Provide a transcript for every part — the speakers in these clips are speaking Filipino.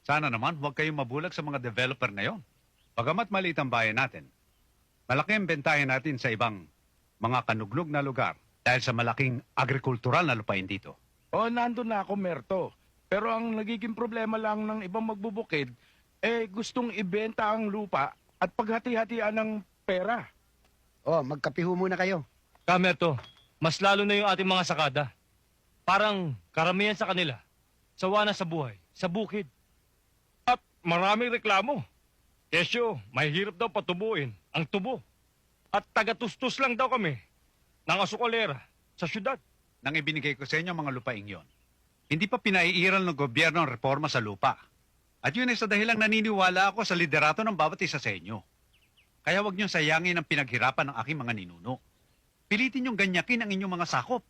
Sana naman huwag kayong mabulag sa mga developer na yon. Bagamat maliit ang bayan natin, malaki ang bentayan natin sa ibang mga kanugnog na lugar dahil sa malaking agrikultural na lupain dito. O, nandun na ako, Merto. Pero ang nagiging problema lang ng ibang magbubukid, gustong ibenta ang lupa at paghati-hatian ng pera. Oh, magkape ho muna kayo. Kamerto, mas lalo na yung ating mga sakada. Parang karamihan sa kanila. Sawa na sa buhay, sa bukid. At maraming reklamo. Kesyo, mahirap daw patubuin ang tubo. At tagatustos lang daw kami ng asukolera sa syudad. Nang ibinigay ko sa inyo ang mga lupaing yon, hindi pa pinaiiral ng gobyerno ang reforma sa lupa. At yun ay sa dahilang naniniwala ako sa liderato ng bawat isa sa inyo. Kaya huwag niyong sayangin ang pinaghirapan ng aking mga ninuno. Pilitin niyong ganyakin ang inyong mga sakop.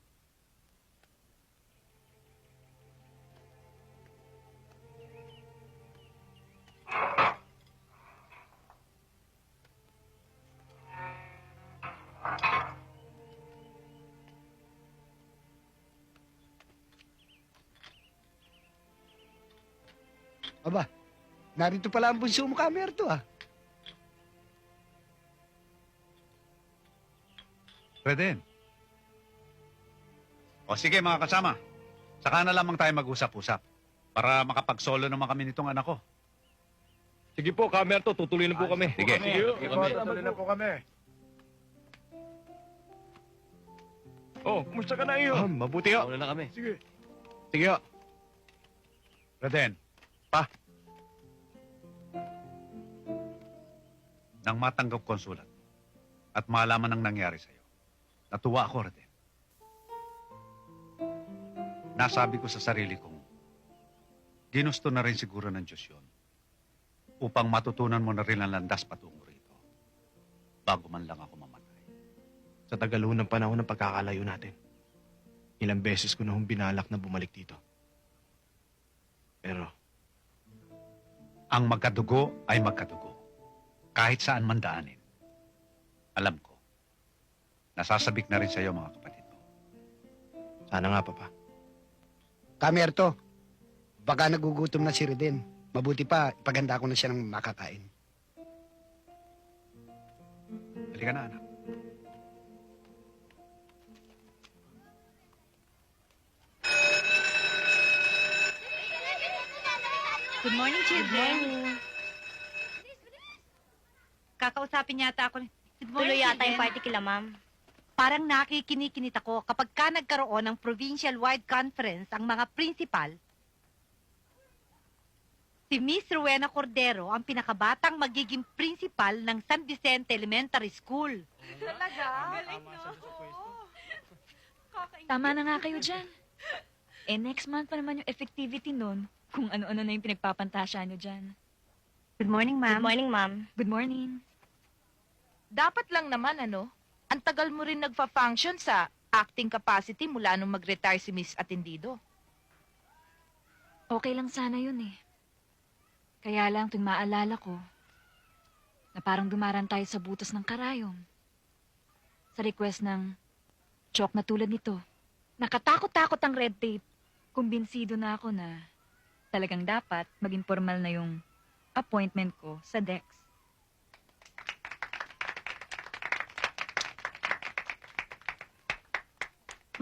Aba, narito pala ang bunso mo, Kamerto, ah. Pwede. O sige mga kasama, saka na lamang tayo mag-usap-usap para makapagsolo naman kami nitong anak ko. Sige po, Kamerto, tutuloy na po kami. Sige. Tuloy na po kami. Oh, kumusta ka na iyo? Mabuti ho. Mauna na kami. Sige. Sige ho. Reden, Pa. nang matanggap ko ang sulat at malaman ang nangyari sa'yo, natuwa ako, Reden. Nasabi ko sa sarili kong, ginusto na rin siguro ng Diyos yun upang matutunan mo na rin ang landas patungo rito bago man lang ako mamatay. Sa tagal ho ng panahon ng pagkakalayo natin, ilang beses ko na hong binalak na bumalik dito. Pero, Ang magkadugo ay magkadugo. Kahit saan man daanin. Alam ko, nasasabik na rin sa'yo mga kapatid mo. sana nga, Papa. Kamerto, baka nagugutom na si Reden. Mabuti pa, ipaganda ko na siya ng makakain. Halika na, anak. Good morning, children. Kakausapin yata ako. Good morning, Tuloy yata children. yung party kila ma'am. Parang nakikinikinit ako kapag ka nagkaroon ng provincial-wide conference ang mga principal. Si Miss Rowena Cordero ang pinakabatang magiging principal ng San Vicente Elementary School. Talaga? Galing, no? Tama na nga kayo dyan. Next month pa naman yung effectivity nun. Kung ano-ano na yung pinagpapantasya nyo dyan. Good morning, Good ma'am. morning, ma'am. Good morning. Dapat lang naman, ano? Ang tagal mo rin nagfa-function sa acting capacity mula nung mag-retire si Miss Atendido. Okay lang sana yun eh. Kaya lang tuwing maalala ko na parang dumaran tayo sa butas ng karayom. Sa request ng chok na tulad nito. Nakatakot-takot ang red tape. Kumbinsido na ako na talagang dapat maging formal na yung appointment ko sa DEX.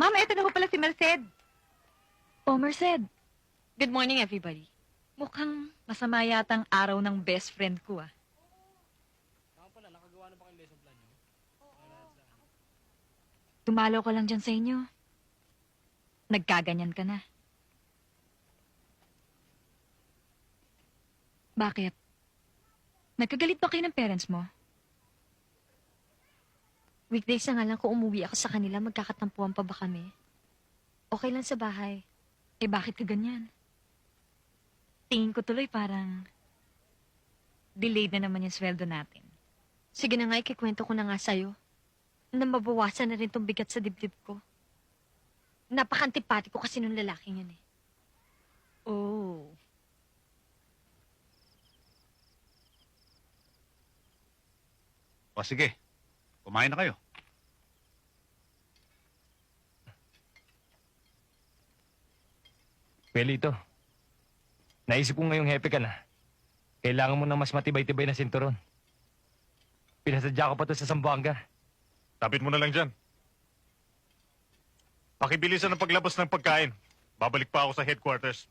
Ma'am, eto na ho pala si Merced. Oh, Merced. Good morning, everybody. Mukhang masama yatang araw ng best friend ko ah. Tumalo ko lang dyan sa inyo. Nagkaganyan ka na. Bakit? Nagkagalit ba kayo ng parents mo? Weekdays na nga lang kung umuwi ako sa kanila, magkakatampuan pa ba kami? Okay lang sa bahay. Bakit ka ganyan? Tingin ko tuloy parang delayed na naman yung sweldo natin. Sige na nga, ikikwento ko na nga sa'yo. Na mabawasan na rin tong bigat sa dibdib ko. Napakantipati ko kasi nung lalaking yun eh. Oh. O sige, kumain na kayo. Pelito, Naisip ko ngayong hepe ka na. Kailangan mo ng mas matibay-tibay na sinturon. Pinasadya ko pa to sa Zamboanga. Tapit mo na lang dyan. Pakibilisan ang paglabas ng pagkain. Babalik pa ako sa headquarters.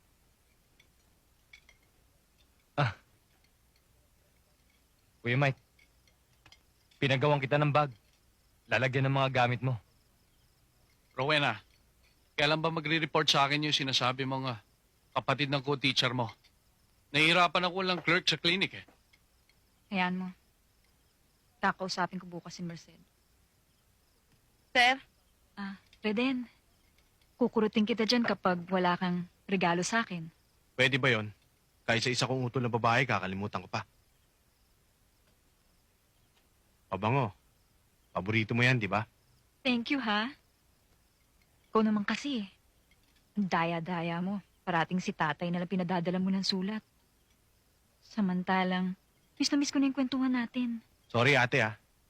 Kuya Mike, pinagawan kita ng bag. Lalagyan ng mga gamit mo. Rowena, kailan ba magre-report sa akin yung sinasabi mong kapatid ng co-teacher mo? Nahihirapan ako lang clerk sa clinic eh. Hayaan mo. Kakausapin ko bukas si Merced. Sir, Reden, kukurutin kita dyan kapag wala kang regalo sa akin. Pwede ba yon? Kahit sa isa kong utol na babae, kakalimutan ko pa. Pabango. Paborito mo yan, di ba? Thank you, ha? Ikaw naman kasi, ang daya-daya mo. Parating si tatay na lang pinadadala mo ng sulat. Samantalang, miss na miss ko na yung kwentuhan natin. Sorry ate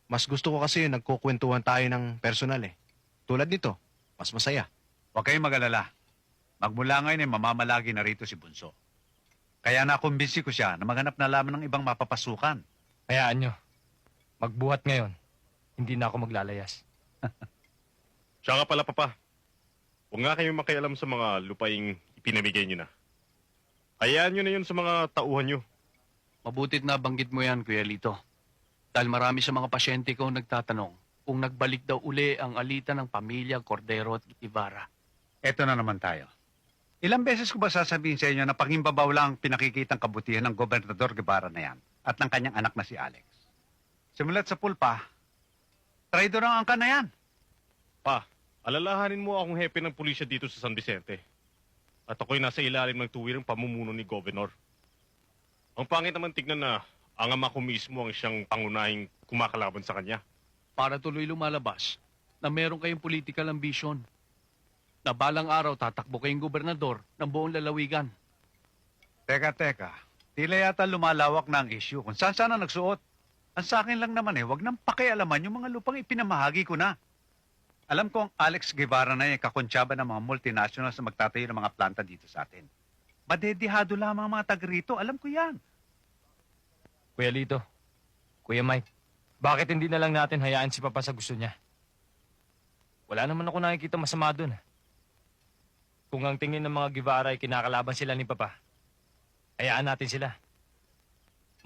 Mas gusto ko kasi yung nagkukwentuhan tayo ng personal eh. Tulad nito, mas masaya. Huwag kayong mag-alala. Magmula ngayon ay mamamalagi na rito si Bunso. Kaya nakumbinsi ko siya na maghanap na lamang ng ibang mapapasukan. Hayaan nyo. Magbuhat ngayon. Hindi na ako maglalayas. Siya nga pala, Papa. Huwag nga kayong makialam sa mga lupaing ipinamigay nyo na. Hayaan nyo na yun sa mga tauhan nyo. Mabutit na banggit mo yan, Kuya Lito. Dahil marami sa mga pasyente ko nagtatanong kung nagbalik daw uli ang alitan ng pamilya Cordero at Ibarra. Eto na naman tayo. Ilang beses ko ba sasabihin sa inyo na pangimbabaw lang pinakikitang kabutihan ng Gobernador Guevara na yan at ng kanyang anak na si Alex? Simulat sa pulpa, traidor ang angka na yan. Pa, alalahanin mo akong hepe ng pulisya dito sa San Vicente. At ako'y nasa ilalim ng tuwirang pamumuno ni Governor. Ang pangit naman tignan na ang ama ko mismo ang siyang pangunahing kumakalaban sa kanya. Para tuloy lumalabas na meron kayong political ambition. Na balang araw tatakbo kayong gobernador ng buong lalawigan. Teka. Tila yata lumalawak na ang issue kung saan sana nagsuot. Ang sa akin lang naman wag nang pakialaman yung mga lupang ipinamahagi ko na. Alam ko ang Alex Guevara na yung kakonsyaba ng mga multinationals na magtatayo ng mga planta dito sa atin. Madedihado lamang ang mga taga rito. Alam ko yan. Kuya Lito, Kuya Mike, bakit hindi na lang natin hayaan si Papa sa gusto niya? Wala naman ako nakikita masama dun. Kung ang tingin ng mga Guevara ay kinakalaban sila ni Papa, hayaan natin sila.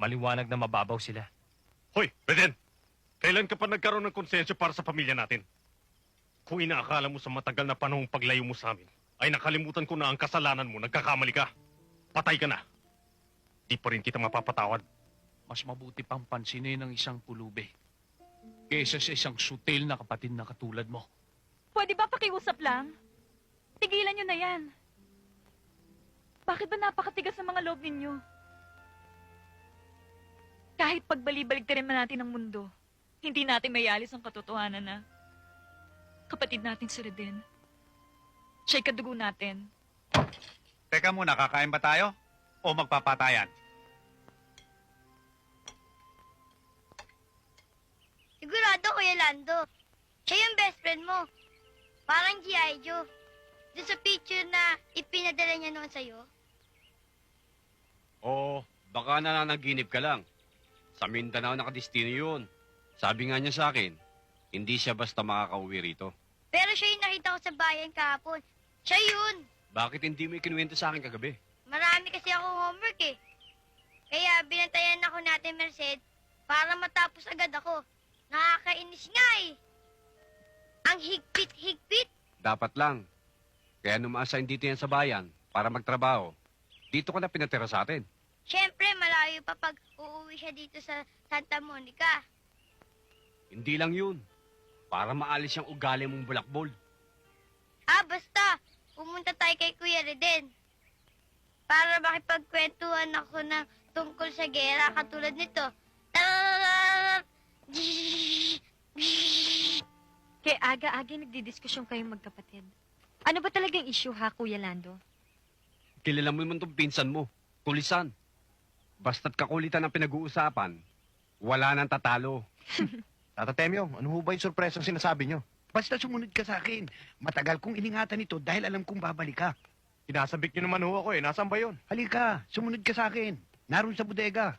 Maliwanag na mababaw sila. Hoy, Beden! Kailan ka pa nagkaroon ng konsensya para sa pamilya natin? Kung inaakala mo sa matagal na panahong paglayo mo sa amin, ay nakalimutan ko na ang kasalanan mo, nagkakamali ka. Patay ka na. Di pa rin kita mapapatawad. Mas mabuti pang pansinin ng isang pulube kaysa sa isang sutil na kapatid na katulad mo. Pwede ba pakiusap lang? Tigilan nyo na yan. Bakit ba napakatigas ng mga loob ninyo? Kahit pagbali-baligtarin man natin ang mundo, hindi natin mayalis ang katotohanan na kapatid natin si Reden. Siya'y kadugo natin. Teka muna, kakain ba tayo? O magpapatayan? Sigurado, Kuya Lando. Siya yung best friend mo. Parang G.I. Joe. Doon sa picture na ipinadala niya noon sa'yo. Oo, baka nananaginip ka lang. Sa Mindanao nakadestino yun. Sabi nga niya sa akin, hindi siya basta makakauwi rito. Pero siya yung nakita ko sa bayan kahapon. Siya yun. Bakit hindi mo ikinuwento sa akin kagabi? Marami kasi akong homework eh. Kaya binantayan ako natin, Merced, para matapos agad ako. Nakakainis nga eh. Ang higpit-higpit. Dapat lang. Kaya numa-assign dito yan sa bayan para magtrabaho. Dito ka na pinatira sa atin. Siyempre, malayo pa pag uuwi siya dito sa Santa Monica. Hindi lang yun. Para maalis yung ugali mong bulakbol. Basta. Pumunta tayo kay Kuya Reden. Para makipagkwentuhan ako ng tungkol sa gera katulad nito. Kaya aga-aga nagdidiskusyon kayong magkapatid. Ano ba talagang issue ha, Kuya Lando? Kilala mo naman itong pinsan mo. Tulisan. Basta't kakulitan ang pinag-uusapan, wala nang tatalo. Tata Temyo, ano ho ba yung sorpresa sinasabi nyo? Basta sumunod ka sa akin. Matagal kong iningatan ito dahil alam kong babalik ka. Kinasabik niyo naman ho ako eh. Nasaan ba yun? Halika, sumunod ka sa akin. Naroon sa bodega.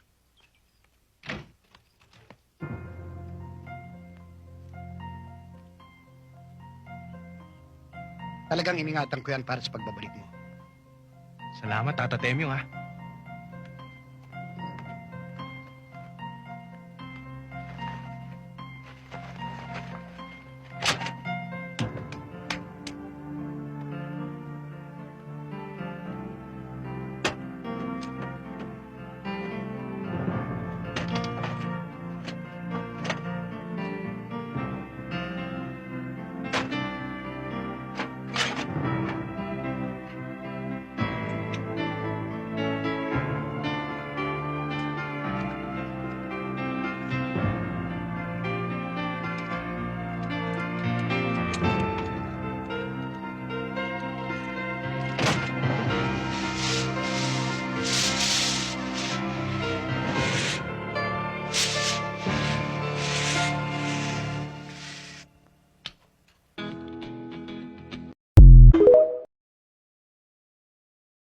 Talagang iningatan ko yan para sa pagbabalik mo. Salamat, Tata Temyo ha.